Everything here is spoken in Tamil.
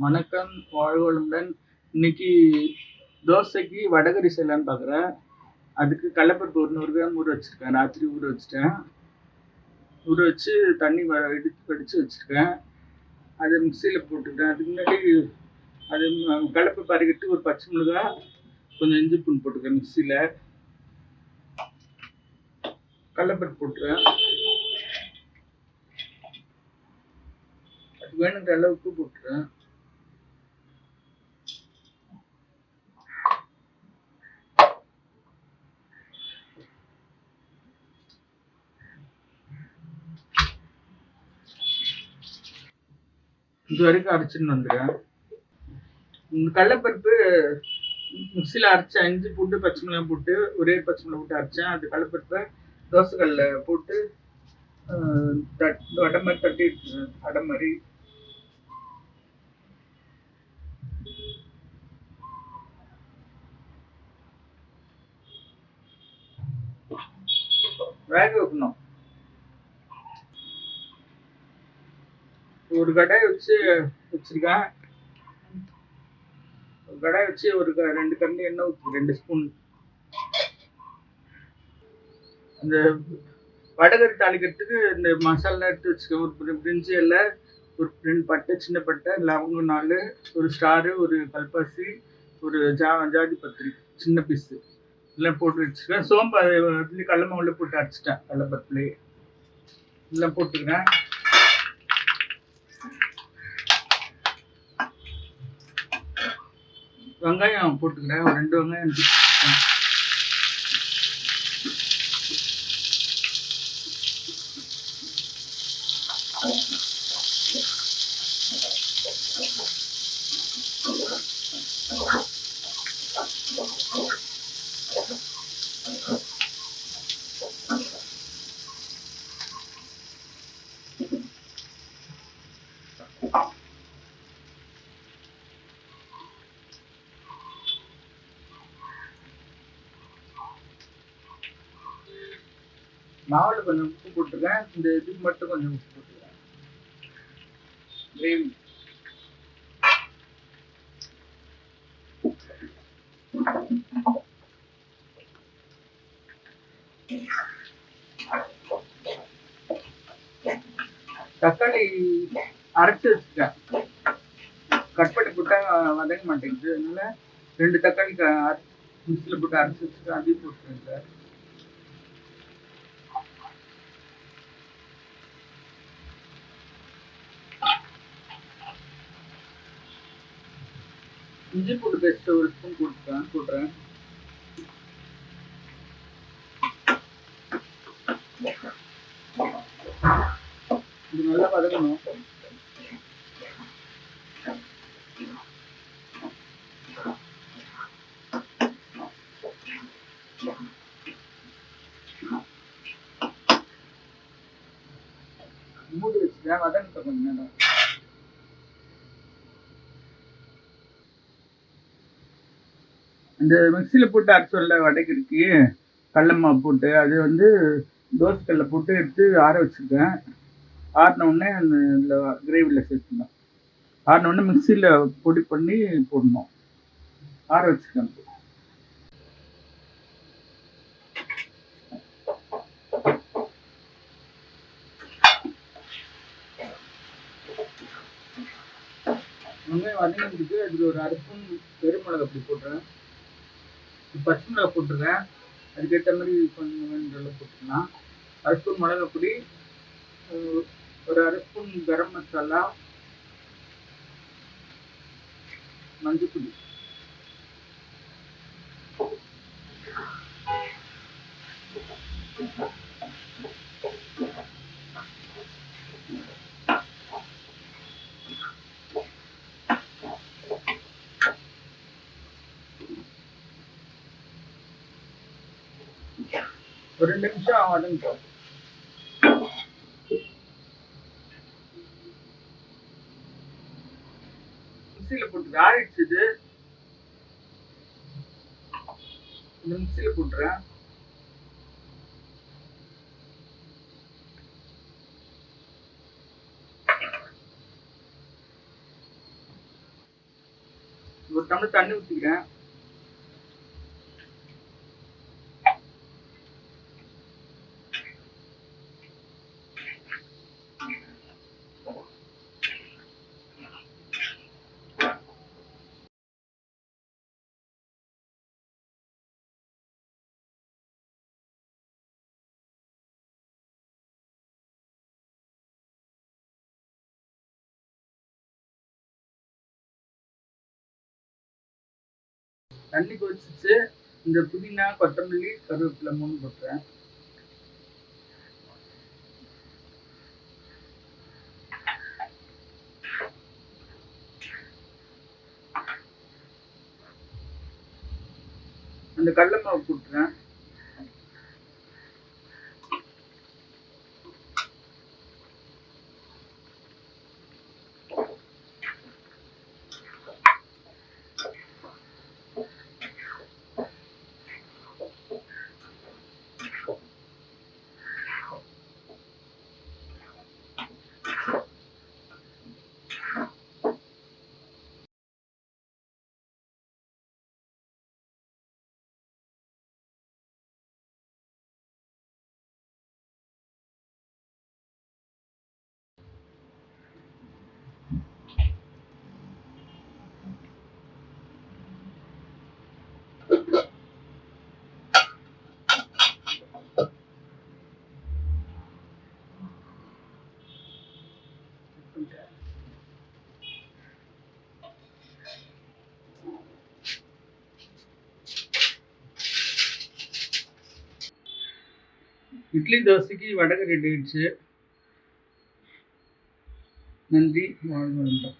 வணக்கம், வாழ்க வளமுடன். இன்னைக்கு தோசைக்கு வடகறி செய்யலான்னு பார்க்குறேன். அதுக்கு கடலப்பருப்பு ஒரு 100 கிராம் ஊற வச்சிருக்கேன். ராத்திரி ஊற வச்சுட்டேன். ஊற வச்சு தண்ணி எடுத்து வடிச்சு வச்சிருக்கேன். அத மிக்ஸியில போட்டுட்டேன். அதுக்கு முன்னாடி அது கடலப்பருப்பு அரைக்கிறதுக்கு ஒரு பச்சை மிளகாய், கொஞ்சம் இஞ்சி பூண்டு போட்டுக்கிறேன் மிக்ஸியில. கடலப்பருப்பு போட்டுறேன். அதுக்கு வேணுங்கிற அளவு உப்பு போட்டுறேன். இது வரைக்கும் அரைச்சின்னு வந்துடுறேன். இந்த கடலப்பருப்பு மிக்ஸியில் அரைச்சேன். இஞ்சி போட்டு பச்சை மிளகாய் போட்டு ஒரே பச்சை மிளகாய் போட்டு அரைச்சேன். அது கடலப்பருப்பை தோசைக்கல்லில் போட்டு வடை மாதிரி தட்டி அடை மாதிரி வேக வைக்கணும். ஒரு கடாய் வச்சிருக்கேன். ஒரு கடாய் வச்சு ஒரு 2 கரண்டி எண்ணெய் ஊற்றி 2 ஸ்பூன் அந்த வடகறி தாளிக்கிறதுக்கு இந்த மசாலா எடுத்து வச்சுக்கேன். ஒரு பிரிஞ்சி இலை, ஒரு 2 பட்டை, சின்ன பட்டை, லவங்கம் 4, ஒரு ஸ்டாரு, ஒரு கல்பாசி, ஒரு ஜாதி பத்திரி சின்ன பீஸு எல்லாம் போட்டு வச்சுருக்கேன். சோம்பு அதுலேயே கடல மாவுல போட்டு அரைச்சிட்டேன். கடலப்பருப்புலேயே எல்லாம் போட்டுக்கிறேன். வெங்காயம் போட்டுக்கிறேன். ஒரு 2 வெங்காயம் போட்டுக்கிறேன். மாவுல கொஞ்சம் உப்பு போட்டுருக்கேன். இந்த இதுக்கு மட்டும் கொஞ்சம் உப்பு போட்டுக்கிறேன். கிரேவி தக்காளி அரைச்சி வச்சுருக்கேன். கட் பண்ணி போட்டா வதங்க மாட்டேங்குது. அதனால 2 தக்காளி மிக்ஸியில் போட்டு அரைச்சி வச்சுருக்கேன். அதையும் போட்டுருக்கேன். இஞ்சி பூண்டு பேஸ்ட் ஒரு ஸ்பூன் போட்டுறேன். இது நல்லா வதக்கணும். மூடி வச்சுட்டேன். வதங்கிட்ட கொஞ்ச நேரம். இந்த மிக்ஸியில் போட்டு அரைச்சோல்ல வடைக்கு கடல மாவு போட்டு, அது வந்து தோசைக்கல்லில் போட்டு எடுத்து ஆற வச்சுருக்கேன். ஆறின உடனே அந்த இதில் கிரேவியில் சேர்த்துக்கலாம். ஆறின உடனே மிக்ஸியில் பொடி பண்ணி போடணும். ஆற வச்சுருக்கேன். வெங்காயம் வதங்கிட்டு அதுக்கு ஒரு 1/2 ஸ்பூன் பெருமிளகு அப்படி போட்டுறேன். பச்சை மிளகா போட்டுருக்கேன். அதுக்கேற்ற மாதிரி கொஞ்சம் வேணுன்றளவு போட்டுக்கலாம். 1/2 ஸ்பூன் மிளகா பொடி, ஒரு 1/2 ஸ்பூன் கரம் மசாலா, மஞ்சள் பொடி, ஒரு 2 நிமிஷம் வதங்கிட்டோம். மிக்ஸியில் போட்டு ஆறிடுச்சு. இந்த மிக்ஸியில் போட்டுறேன். ஒரு டம்ளர் தண்ணி ஊற்றிக்கிறேன். தண்ணி கொதிச்சிச்சு. இந்த புதினா, கொத்தமல்லி, கருவேப்பிலை 3 போட்டுறேன். அந்த கடலை மாவு போட்டுறேன். இட்லி தோசைக்கு வடகை ரெடி ஆயிடுச்சு. நன்றி. வாழ்க வளமுடன்.